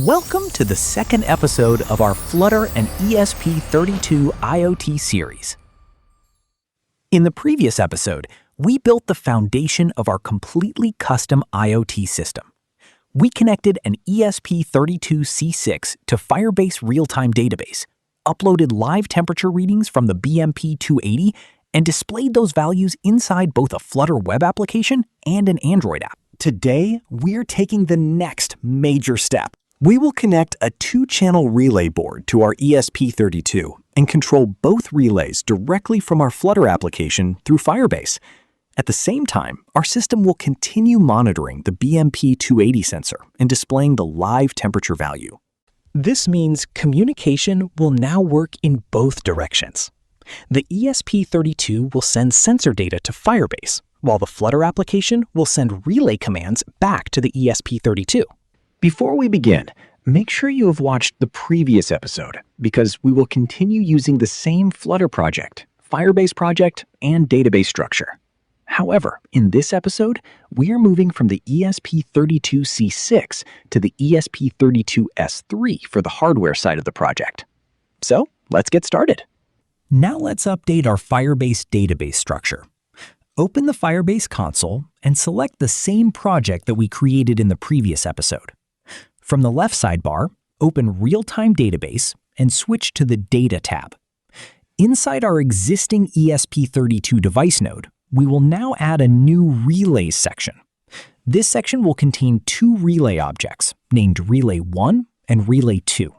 Welcome to the second episode of our Flutter and ESP32 IoT series. In the previous episode, we built the foundation of our completely custom IoT system. We connected an ESP32C6 to Firebase Realtime Database, uploaded live temperature readings from the BMP280, and displayed those values inside both a Flutter Web Application and an Android app. Today, we're taking the next major step. We will connect a two-channel relay board to our ESP32 and control both relays directly from our Flutter application through Firebase. At the same time, our system will continue monitoring the BMP280 sensor and displaying the live temperature value. This means communication will now work in both directions. The ESP32 will send sensor data to Firebase, while the Flutter application will send relay commands back to the ESP32. Before we begin, make sure you have watched the previous episode because we will continue using the same Flutter project, Firebase project, and database structure. However, in this episode, we are moving from the ESP32C6 to the ESP32S3 for the hardware side of the project. So, let's get started. Now let's update our Firebase database structure. Open the Firebase console and select the same project that we created in the previous episode. From the left sidebar, open Realtime Database and switch to the Data tab. Inside our existing ESP32 device node, we will now add a new Relays section. This section will contain two relay objects, named Relay 1 and Relay 2.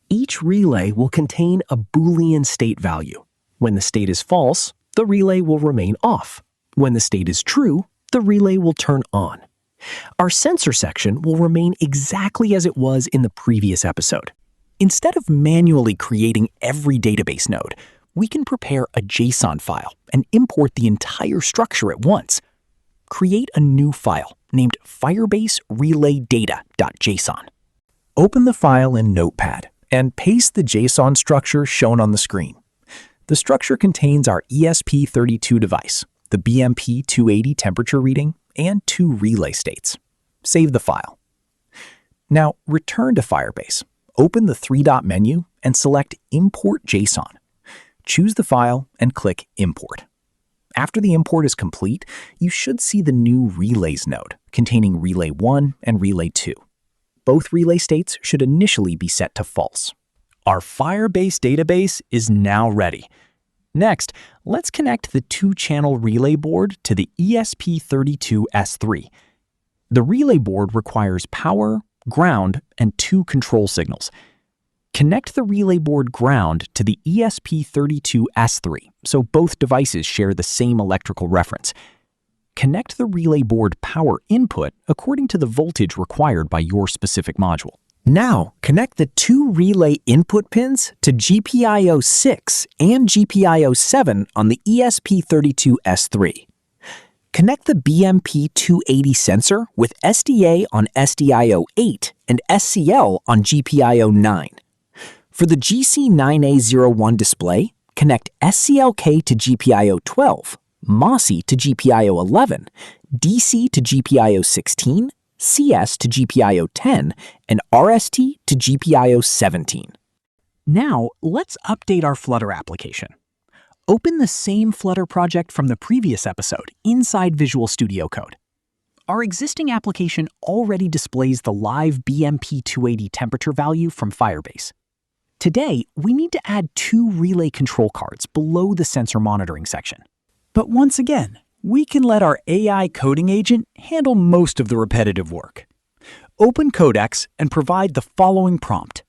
Each relay will contain a Boolean state value. When the state is false, the relay will remain off. When the state is true, the relay will turn on. Our sensor section will remain exactly as it was in the previous episode. Instead of manually creating every database node, we can prepare a JSON file and import the entire structure at once. Create a new file named Firebase Relay Data.json. Open the file in Notepad and paste the JSON structure shown on the screen. The structure contains our ESP32 device, the BMP280 temperature reading, and two relay states. Save the file. Now return to Firebase. Open the three-dot menu and select Import JSON. Choose the file and click Import. After the import is complete, you should see the new Relays node containing Relay 1 and Relay 2. Both relay states should initially be set to false. Our Firebase database is now ready. Next, let's connect the two-channel relay board to the ESP32S3. The relay board requires power, ground, and two control signals. Connect the relay board ground to the ESP32S3 so both devices share the same electrical reference. Connect the relay board power input according to the voltage required by your specific module. Now, connect the two relay input pins to GPIO 6 and GPIO 7 on the ESP32S3. Connect the BMP280 sensor with SDA on SDIO 8 and SCL on GPIO 9. For the GC9A01 display, connect SCLK to GPIO 12, MOSI to GPIO 11, DC to GPIO 16, CS to GPIO 10, and RST to GPIO 17. Now, let's update our Flutter application. Open the same Flutter project from the previous episode inside Visual Studio Code. Our existing application already displays the live BMP280 temperature value from Firebase. Today, we need to add two relay control cards below the sensor monitoring section. But once again, we can let our AI coding agent handle most of the repetitive work. Open Codex and provide the following prompt.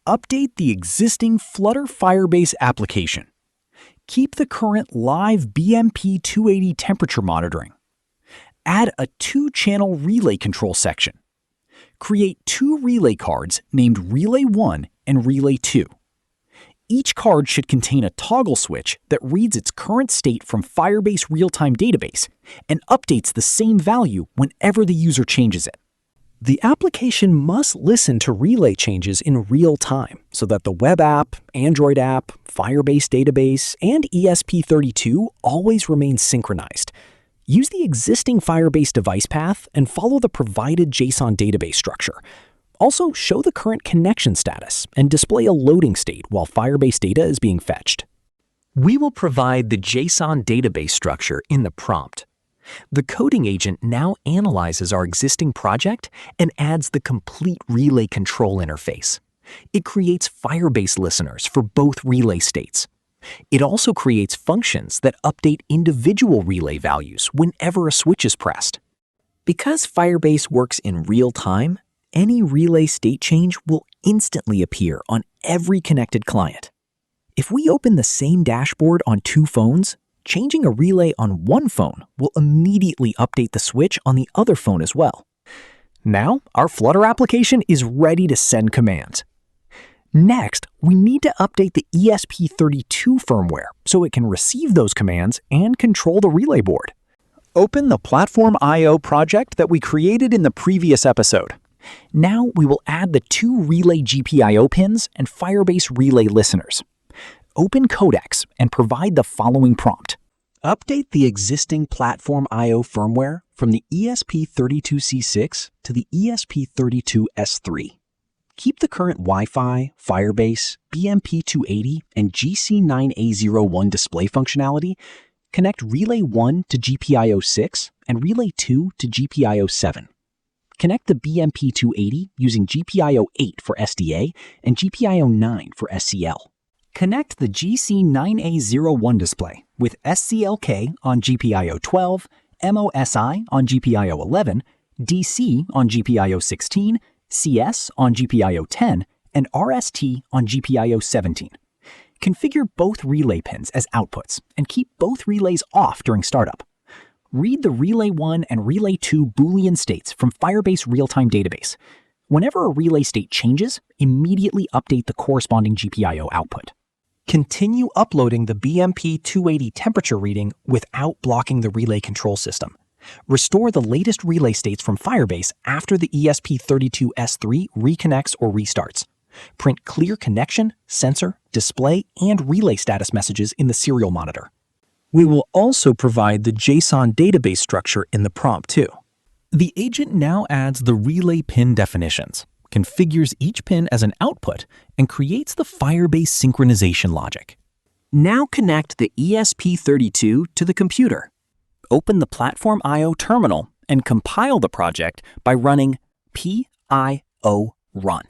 Update the existing Flutter Firebase application. Keep the current live BMP280 temperature monitoring. Add a two-channel relay control section. Create two relay cards named Relay 1 and Relay 2. Each card should contain a toggle switch that reads its current state from Firebase Realtime Database and updates the same value whenever the user changes it. The application must listen to relay changes in real time so that the web app, Android app, Firebase database, and ESP32 always remain synchronized. Use the existing Firebase device path and follow the provided JSON database structure. Also, show the current connection status and display a loading state while Firebase data is being fetched. We will provide the JSON database structure in the prompt. The coding agent now analyzes our existing project and adds the complete relay control interface. It creates Firebase listeners for both relay states. It also creates functions that update individual relay values whenever a switch is pressed. Because Firebase works in real time, any relay state change will instantly appear on every connected client. If we open the same dashboard on two phones, changing a relay on one phone will immediately update the switch on the other phone as well. Now, our Flutter application is ready to send commands. Next, we need to update the ESP32 firmware so it can receive those commands and control the relay board. Open the PlatformIO project that we created in the previous episode. Now we will add the two relay GPIO pins and Firebase relay listeners. Open Codex and provide the following prompt. Update the existing PlatformIO firmware from the ESP32C6 to the ESP32S3. Keep the current Wi-Fi, Firebase, BMP280, and GC9A01 display functionality. Connect Relay 1 to GPIO 6 and Relay 2 to GPIO 7. Connect the BMP280 using GPIO 8 for SDA and GPIO 9 for SCL. Connect the GC9A01 display with SCLK on GPIO 12, MOSI on GPIO 11, DC on GPIO 16, CS on GPIO 10, and RST on GPIO 17. Configure both relay pins as outputs and keep both relays off during startup. Read the Relay 1 and Relay 2 Boolean states from Firebase Realtime Database. Whenever a relay state changes, immediately update the corresponding GPIO output. Continue uploading the BMP280 temperature reading without blocking the relay control system. Restore the latest relay states from Firebase after the ESP32S3 reconnects or restarts. Print clear connection, sensor, display, and relay status messages in the serial monitor. We will also provide the JSON database structure in the prompt too. The agent now adds the relay pin definitions, configures each pin as an output, and creates the Firebase synchronization logic. Now connect the ESP32 to the computer. Open the PlatformIO terminal and compile the project by running PIO run.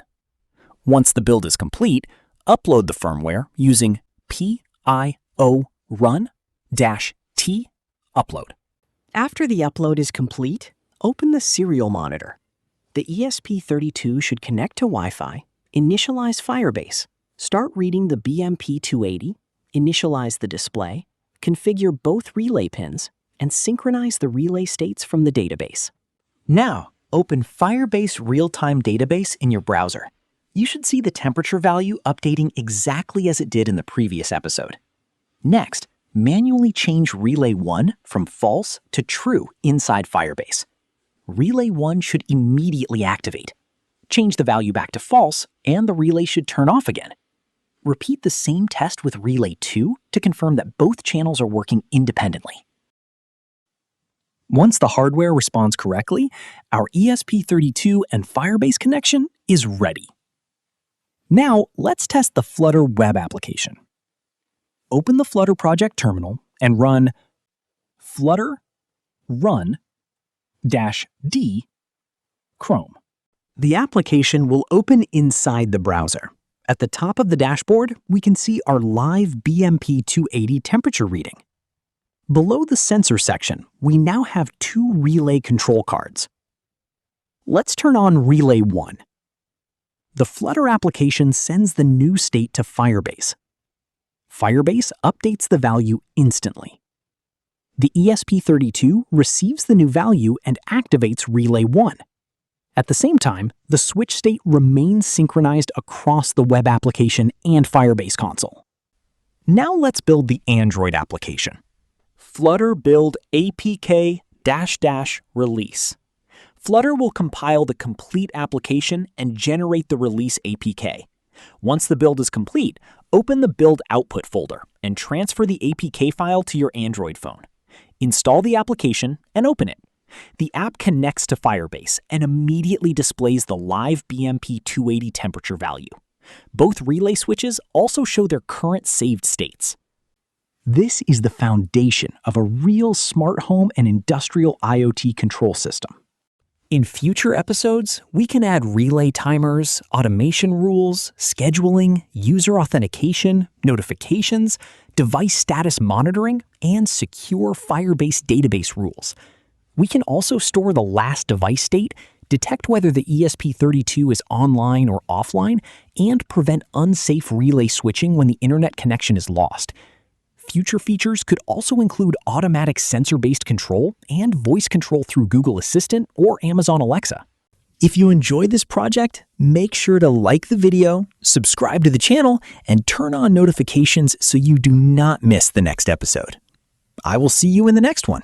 Once the build is complete, upload the firmware using PIO run-t upload. After the upload is complete, open the serial monitor. The ESP32 should connect to Wi-Fi, initialize Firebase, start reading the BMP280, initialize the display, configure both relay pins, and synchronize the relay states from the database. Now, open Firebase Realtime Database in your browser. You should see the temperature value updating exactly as it did in the previous episode. Next, manually change Relay 1 from false to true inside Firebase. Relay 1 should immediately activate. Change the value back to false, and the relay should turn off again. Repeat the same test with Relay 2 to confirm that both channels are working independently. Once the hardware responds correctly, our ESP32 and Firebase connection is ready. Now, let's test the Flutter Web Application. Open the Flutter project terminal and run flutter run-d Chrome. The application will open inside the browser. At the top of the dashboard, we can see our live BMP280 temperature reading. Below the sensor section, we now have two relay control cards. Let's turn on Relay 1. The Flutter application sends the new state to Firebase. Firebase updates the value instantly. The ESP32 receives the new value and activates Relay 1. At the same time, the switch state remains synchronized across the web application and Firebase console. Now let's build the Android application. Flutter build apk --release. Flutter will compile the complete application and generate the release APK. Once the build is complete, open the build output folder and transfer the APK file to your Android phone. Install the application and open it. The app connects to Firebase and immediately displays the live BMP 280 temperature value. Both relay switches also show their current saved states. This is the foundation of a real smart home and industrial IoT control system. In future episodes, we can add relay timers, automation rules, scheduling, user authentication, notifications, device status monitoring, and secure Firebase database rules. We can also store the last device state, detect whether the ESP32 is online or offline, and prevent unsafe relay switching when the internet connection is lost. Future features could also include automatic sensor-based control and voice control through Google Assistant or Amazon Alexa. If you enjoyed this project, make sure to like the video, subscribe to the channel, and turn on notifications so you do not miss the next episode. I will see you in the next one.